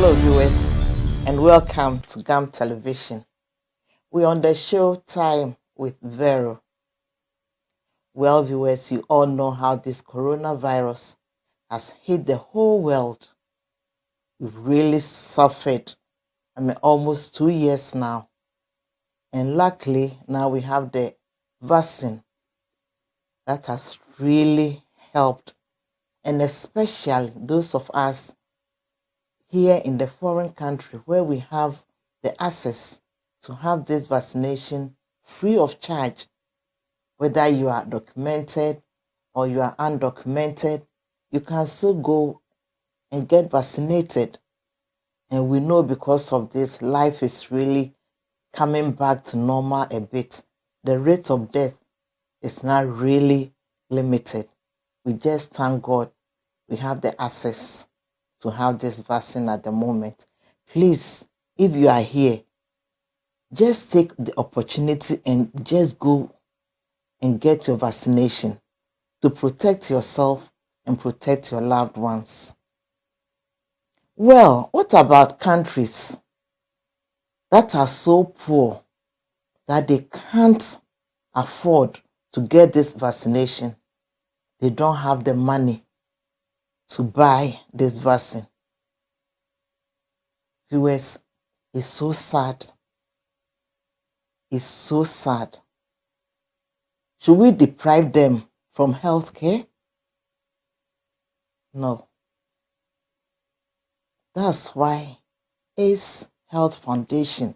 Hello, viewers, and welcome to GAM Television. We're on the show Time with Vero. Well, viewers, you all know how this coronavirus has hit the whole world. We've really suffered. Almost 2 years now. And luckily, now we have the vaccine that has really helped. And especially those of us here in the foreign country where we have the access to have this vaccination free of charge, whether you are documented or you are undocumented, you can still go and get vaccinated. And we know because of this, life is really coming back to normal a bit. The rate of death is not really limited. We just thank God we have the access to have this vaccine at the moment. Please, if you are here, just take the opportunity and just go and get your vaccination to protect yourself and protect your loved ones. Well, what about countries that are so poor that they can't afford to get this vaccination? They don't have the money to buy this vaccine. Viewers, it's so sad. It's so sad. Should we deprive them from health care? No. That's why ACE Health Foundation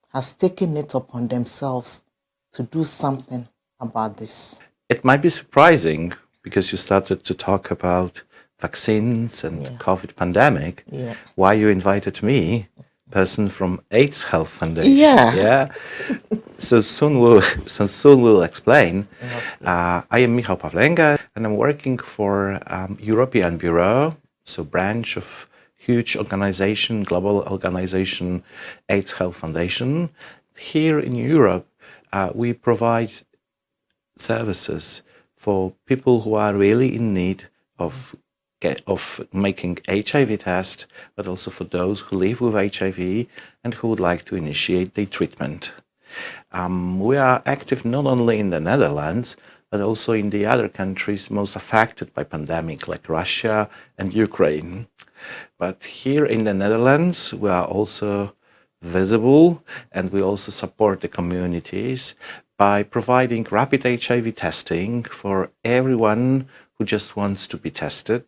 has taken it upon themselves to do something about this. It might be surprising because you started to talk about vaccines and COVID pandemic. Yeah. Why you invited me, person from AIDS Health Foundation. Yeah. So soon we'll explain. Okay. I am Michal and I'm working for European Bureau, so branch of huge organization, global organization, AIDS Health Foundation. Here in Europe, we provide services for people who are really in need of making HIV test, but also for those who live with HIV and who would like to initiate the treatment. We are active not only in the Netherlands, but also in the other countries most affected by pandemic, like Russia and Ukraine. But here in the Netherlands, we are also visible, and we also support the communities by providing rapid HIV testing for everyone who just wants to be tested.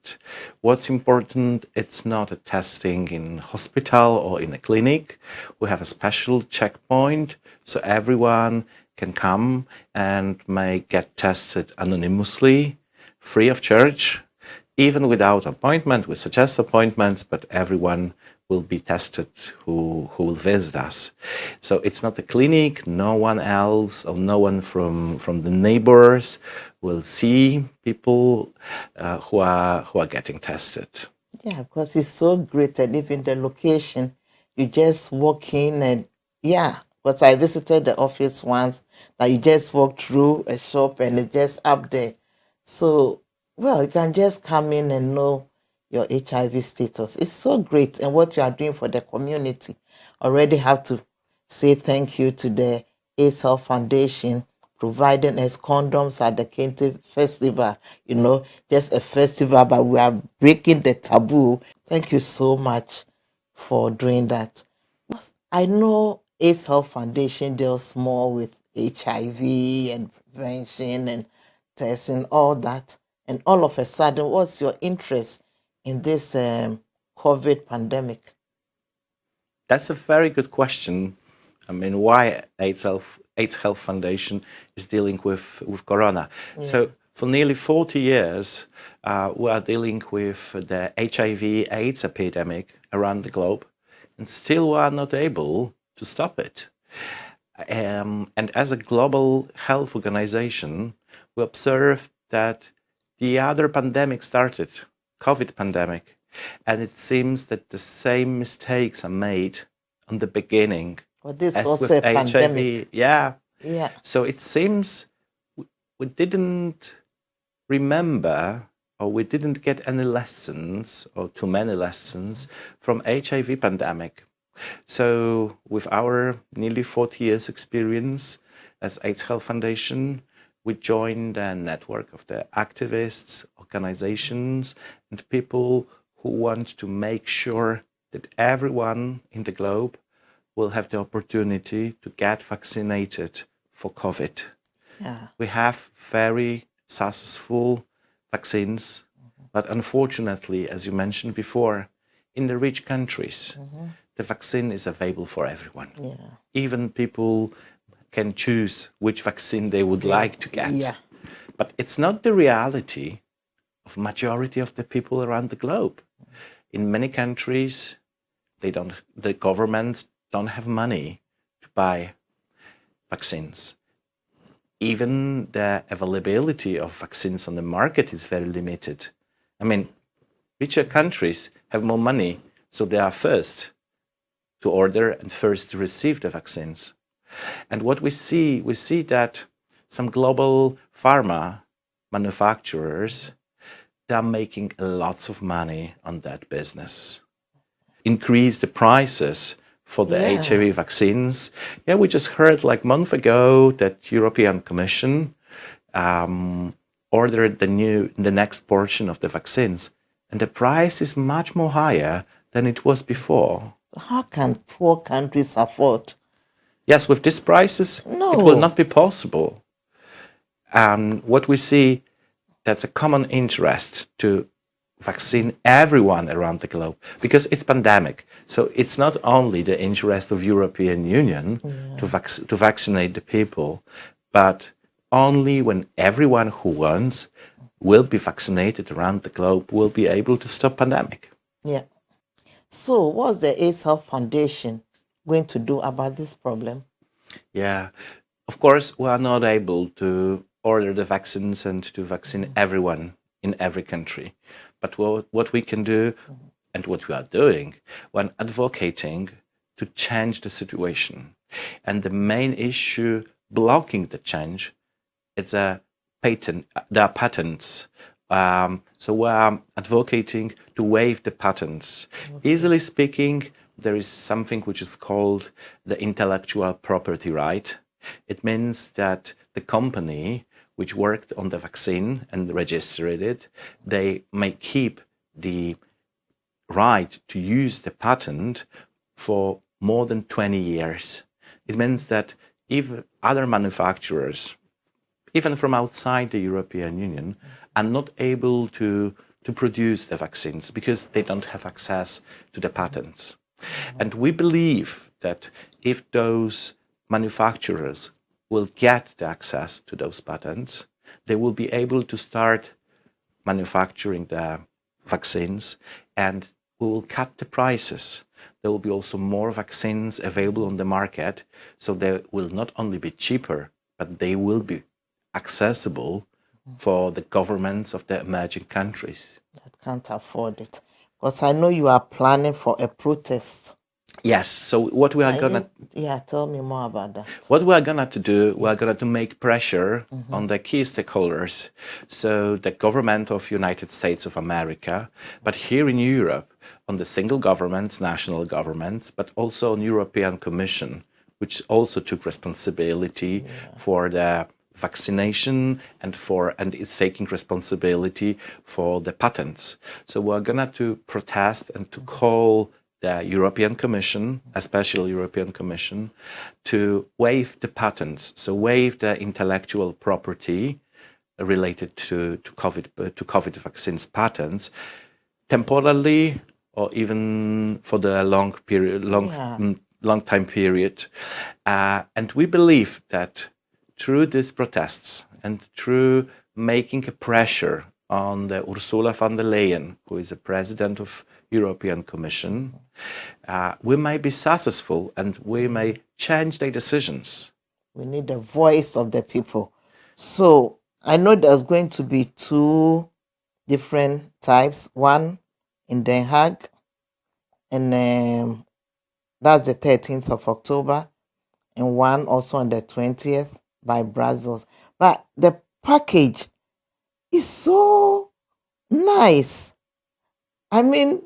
What's important, it's not a testing in hospital or in a clinic. We have a special checkpoint, so everyone can come and may get tested anonymously, free of charge, even without appointment. We suggest appointments, but everyone will be tested who will visit us. So it's not a clinic, no one else or no one from the neighbors will see people who are getting tested. Yeah, because it's so great, and even the location, you just walk in and because I visited the office once, that you just walk through a shop and it's just up there. So, well, you can just come in and know your HIV status. It's so great, and what you are doing for the community. Already have to say thank you to the AIDS Health Foundation providing us condoms at the Kente Festival. Just a festival, but we are breaking the taboo. Thank you so much for doing that. I know AIDS Health Foundation deals more with HIV and prevention and testing, all that. And all of a sudden, what's your interest in this COVID pandemic? That's a very good question. Why AIDS Health Foundation is dealing with Corona. Yeah. So for nearly 40 years, we are dealing with the HIV AIDS epidemic around the globe, and still we are not able to stop it. And as a global health organization, we observed that the other pandemic started, COVID pandemic, and it seems that the same mistakes are made on the beginning. Well, this was also a pandemic. Yeah. So it seems we didn't remember or we didn't get any lessons or too many lessons from HIV pandemic. So with our nearly 40 years experience as AIDS Health Foundation, we joined a network of the activists, organizations, and people who want to make sure that everyone in the globe will have the opportunity to get vaccinated for COVID. Yeah. We have very successful vaccines, but unfortunately, as you mentioned before, in the rich countries, the vaccine is available for everyone. Yeah. Even people can choose which vaccine they would like to get. Yeah. But it's not the reality of majority of the people around the globe. In many countries, the governments don't have money to buy vaccines. Even the availability of vaccines on the market is very limited. I mean, richer countries have more money, so they are first to order and first to receive the vaccines. And what we see that some global pharma manufacturers, they are making lots of money on that business. Increase the prices for the HIV vaccines. Yeah, we just heard like a month ago that European Commission ordered the next portion of the vaccines, and the price is much more higher than it was before. How can poor countries afford? Yes, with these prices, No. it will not be possible. What we see, that's a common interest to vaccine everyone around the globe because it's pandemic. So it's not only the interest of European Union to vaccinate the people, but only when everyone who wants will be vaccinated around the globe will be able to stop pandemic. Yeah. So what's the AIDS Health Foundation going to do about this problem? Yeah, of course, we are not able to order the vaccines and to vaccine everyone in every country. But what we can do and what we are doing when advocating to change the situation. And the main issue blocking the change is there are patents. So we are advocating to waive the patents. Easily speaking, there is something which is called the intellectual property right. It means that the company which worked on the vaccine and registered it, they may keep the right to use the patent for more than 20 years. It means that if other manufacturers, even from outside the European Union, are not able to produce the vaccines because they don't have access to the patents. And we believe that if those manufacturers will get the access to those patents, they will be able to start manufacturing the vaccines and we will cut the prices. There will be also more vaccines available on the market, so they will not only be cheaper, but they will be accessible for the governments of the emerging countries. That can't afford it. Because I know you are planning for a protest. Yes, so what we are gonna... Yeah, tell me more about that. What we are gonna to do, we are gonna to make pressure on the key stakeholders. So the government of United States of America, but here in Europe, on the single governments, national governments, but also on European Commission, which also took responsibility for the vaccination and is taking responsibility for the patents. So we're gonna to protest and to call the European Commission, especially European Commission, to waive the patents, so waive the intellectual property related to COVID vaccines patents, temporarily or even for the long time period. And we believe that through these protests and through making a pressure on the Ursula von der Leyen, who is the president of European Commission, we may be successful and we may change their decisions. We need the voice of the people. So I know there's going to be two different types. One in Den Haag, and that's the 13th of October, and one also on the 20th by Brussels. But the package is so Nice. I mean,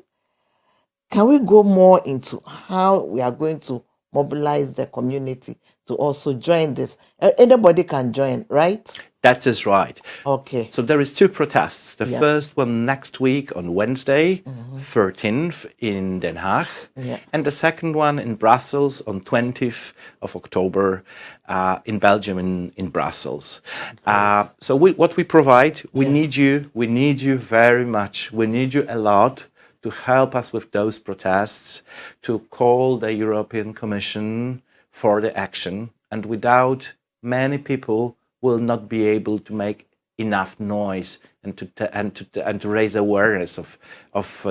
can we go more into how we are going to mobilize the community to also join this? Anybody can join, right? That is right. Okay. So there is two protests. The Yeah. first one next week on Wednesday, 13th in Den Haag, Yeah. and the second one in Brussels on 20th of October in Belgium, in Brussels. So what we provide, we need you. We need you very much. We need you a lot to help us with those protests, to call the European Commission for the action. And without many people will not be able to make enough noise and to raise awareness of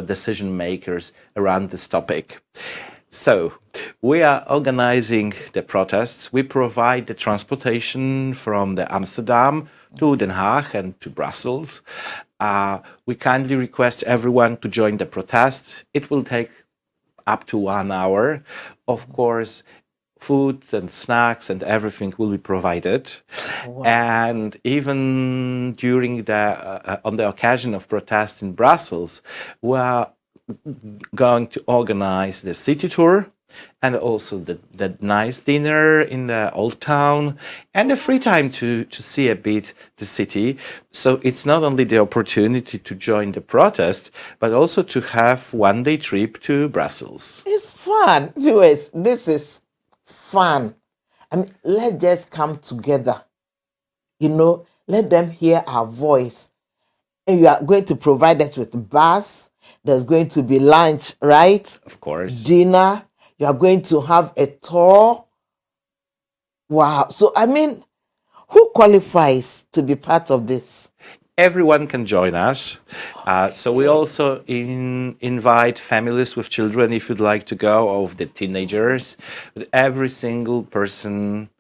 decision makers around this topic. So we are organizing the protests. We provide the transportation from the Amsterdam to Den Haag and to Brussels. We kindly request everyone to join the protest. It will take up to 1 hour. Of course, food and snacks and everything will be provided. Wow. And even during on the occasion of protest in Brussels, we are going to organize the city tour and also the nice dinner in the old town and the free time to see a bit the city. So it's not only the opportunity to join the protest, but also to have one-day trip to Brussels. It's fun. Viewers, this is fun. I mean, let's just come together. Let them hear our voice. And you are going to provide us with bus. There's going to be lunch, right? Of course. Dinner. You are going to have a tour. Wow. So, I mean, who qualifies to be part of this? Everyone can join us. So we also invite families with children if you'd like to go, or the teenagers. But every single person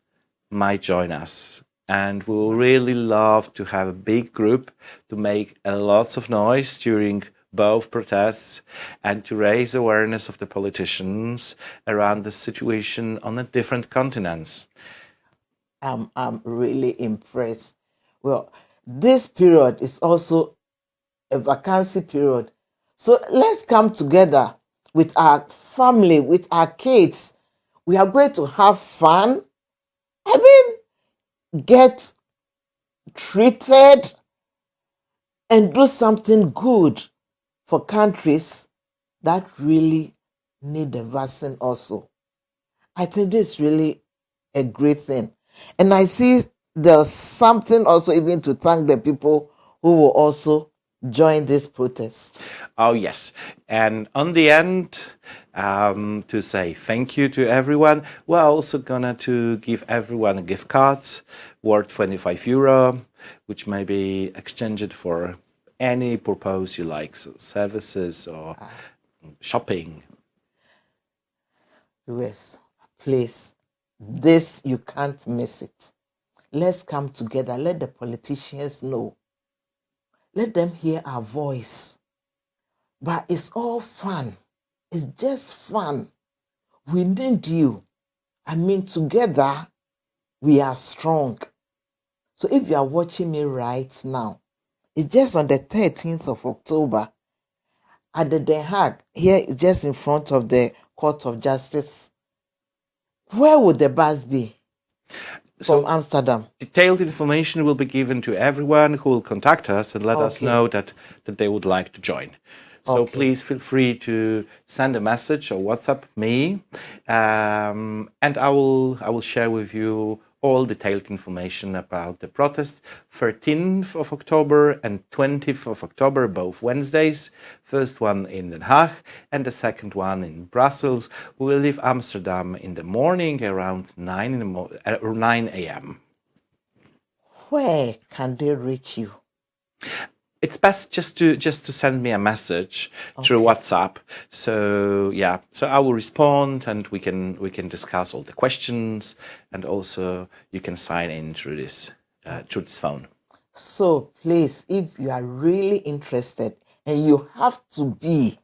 might join us. And we will really love to have a big group to make lots of noise during both protests and to raise awareness of the politicians around the situation on the different continents. I'm really impressed. Well, this period is also a vacancy period. So let's come together with our family, with our kids. We are going to have fun. I mean, get treated and do something good for countries that really need the vaccine also. I think this is really a great thing. And I see there's something also even to thank the people who will also join this protest. Oh, yes. And on the end, to say thank you to everyone, we're also gonna to give everyone gift cards worth €25, which may be exchanged for any purpose you like, so services or shopping. Yes, please. This, you can't miss it. Let's come together. Let the politicians know. Let them hear our voice. But it's all fun. It's just fun. We need you. I mean, together, we are strong. So if you are watching me right now, it's just on the 13th of October at the Den Haag. Here, it's just in front of the Court of Justice. Where would the bus be? From Amsterdam. Detailed information will be given to everyone who will contact us and let us know that they would like to join. So please feel free to send a message or WhatsApp me, and I will share with you all detailed information about the protest. 13th of October and 20th of October, both Wednesdays. First one in Den Haag and the second one in Brussels. We will leave Amsterdam in the morning around 9 a.m. Where can they reach you? It's best just to send me a message through WhatsApp. So yeah, so I will respond and we can discuss all the questions, and also you can sign in through this phone. So please, if you are really interested and you have to be,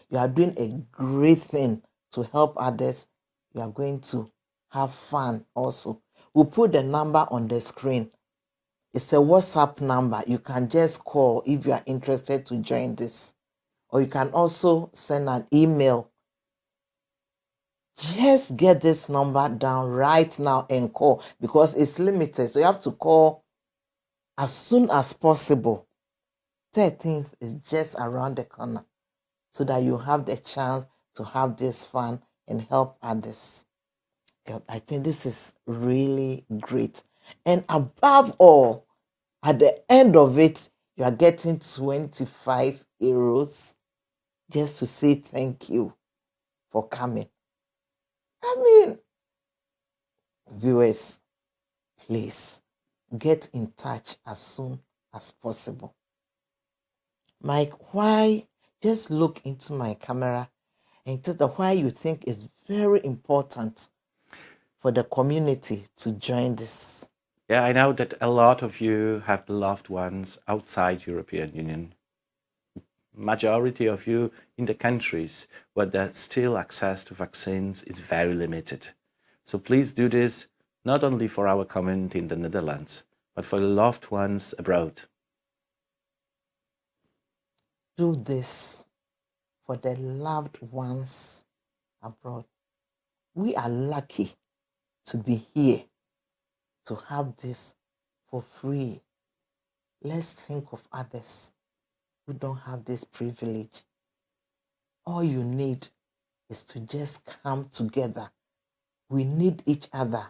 you are doing a great thing to help others. You are going to have fun also. We'll put the number on the screen. It's a WhatsApp number. You can just call if you are interested to join this. Or you can also send an email. Just get this number down right now and call, because it's limited. So you have to call as soon as possible. 13th is just around the corner, so that you have the chance to have this fun and help others. I think this is really great. And above all, at the end of it, you are getting 25 euros just to say thank you for coming. I mean, viewers, please get in touch as soon as possible. Mike, why? Just look into my camera and tell the why you think is very important for the community to join this. Yeah, I know that a lot of you have loved ones outside European Union. Majority of you in the countries where there's still access to vaccines is very limited. So please do this not only for our community in the Netherlands, but for loved ones abroad. Do this for the loved ones abroad. We are lucky to be here to have this for free. Let's think of others who don't have this privilege. All you need is to just come together. We need each other.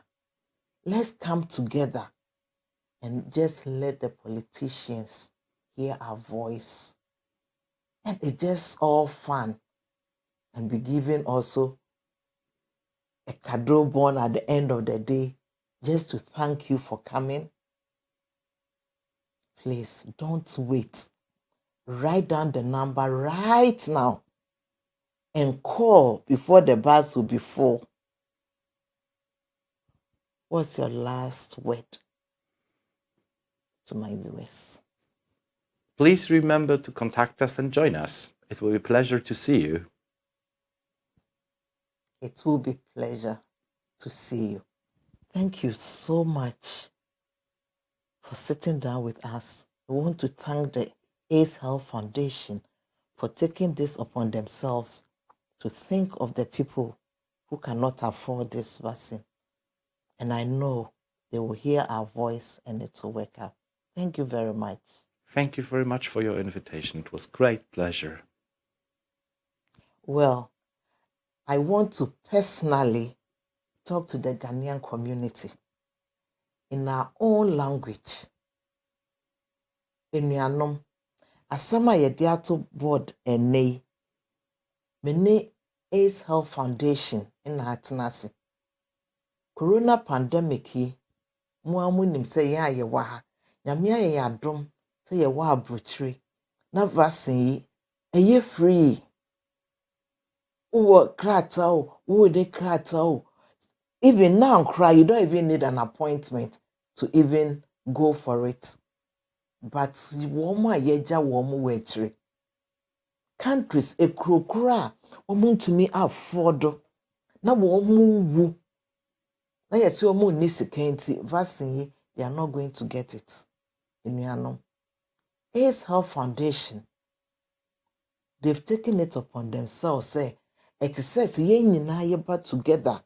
Let's come together and just let the politicians hear our voice. And it's just all fun. And be given also a cadeau bon at the end of the day, just to thank you for coming. Please don't wait. Write down the number right now and call before the bus will be full. What's your last word to my viewers? Please remember to contact us and join us. It will be a pleasure to see you. It will be a pleasure to see you. Thank you so much for sitting down with us. We want to thank the AIDS Health Foundation for taking this upon themselves to think of the people who cannot afford this vaccine. And I know they will hear our voice and it will work out. Thank you very much. Thank you very much for your invitation. It was great pleasure. Well, I want to personally talk to the Ghanaian community in our own language. Enuanom, asama yɛde ato board ene yi, mene AIDS Health Foundation na atena ase. Corona pandemic yi, mo amunim sɛ yɛn a yɛwɔ ha, nyame ayɛ yɛn adom sɛ yɛwɔ abrokyire na vaccine yi ɛyɛ free. Uwo krata o, uwo de krata o. Even now, cry, you don't even need an appointment to even go for it. But woman yeja woman wetri. Countries e krokra, woman to me afford. Na woman wu. Na yet woman ni security vaccine, you are not going to get it. In AIDS Health Foundation, they've taken it upon themselves. Say, it says ye nyina yeba together.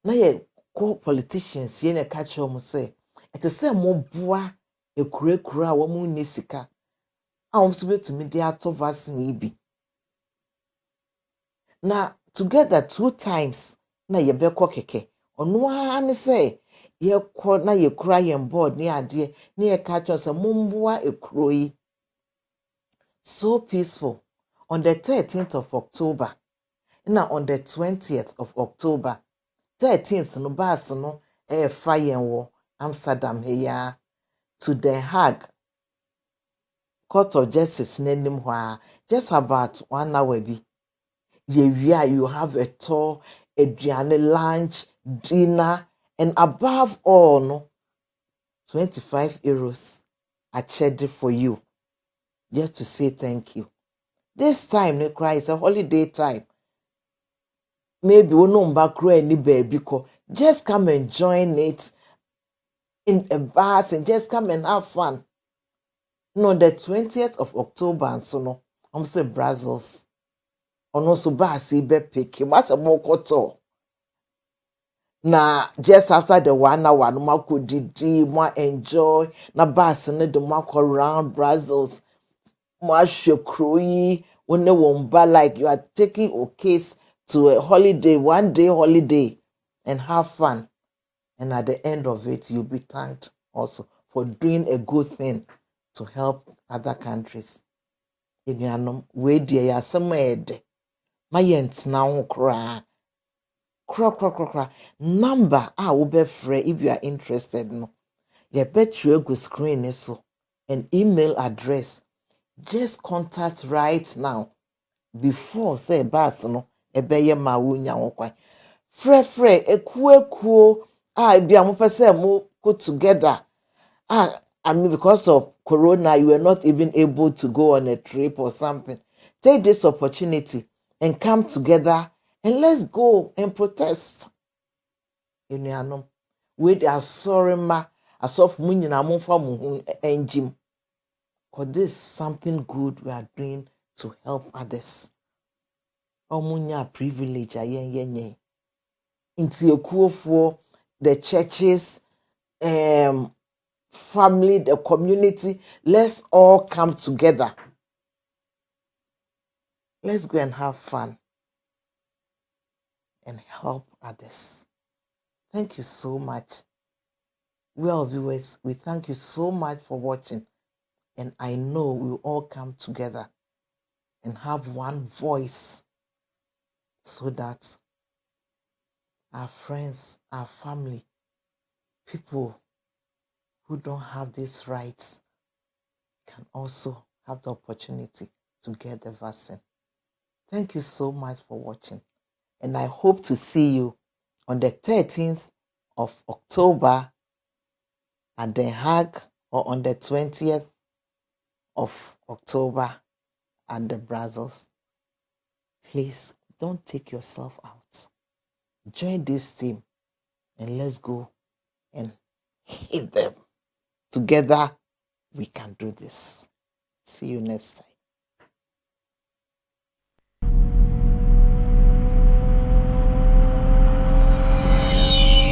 Na ye call politicians ye na catch them say, it say mo boa ekura wo mu ni sika. A wo so betumi de ato vaccine bi. Na together 2 times na ye be keke. Ono a ne say ye kɔ na ye kura ye board ni ade na ye catch us mo mboa ekuro yi. So peaceful. On the 13th of October, na on the 20th of October, 13th no bus no fire wo Amsterdam here to Den Haag Court of Justice n'anim hɔ just about 1 hour bi. You have a tour, aduane, lunch, dinner, and above all, no, 25 euros are charged for you just to say thank you. This time, no cry, it's a holiday time. Maybe we no back row any baby. Just come and join it in a bus and just come and have fun. No, the 20th of October and so no, I'm say Brazils. Or no so bus be pick him as a more koto. Na just after the 1 hour, no more could more enjoy. Na bus and the more around Brazils. More shokroyi when they won't buy like you are taking a case to a holiday, 1 day holiday, and have fun. And at the end of it, you'll be thanked also for doing a good thing to help other countries. We dear somewhere my yent now cry. Number will be free if you are interested. No, you bet you go screen so an email address. Just contact right now before say bus no ebeye ma wonya wo kwan. Frɛ ekuo bia mo pese mo go together. I mean, because of Corona, you were not even able to go on a trip or something. Take this opportunity and come together and let's go and protest. Enuanom, we are sorry ma asof mu nyina mo fa mo hu enjim. Because this is something good we are doing to help others. Omunya privilege ayenyenye. Inti ekuofo, the churches, family, the community, let's all come together. Let's go and have fun and help others. Thank you so much. Well, viewers, we thank you so much for watching. And I know we'll all come together and have one voice so that our friends, our family, people who don't have these rights can also have the opportunity to get the vaccine. Thank you so much for watching. And I hope to see you on the 13th of October at The Hague or on the 20th of October at the Brazils. Please don't take yourself out. Join this team and let's go and hit them. Together, we can do this. See you next time.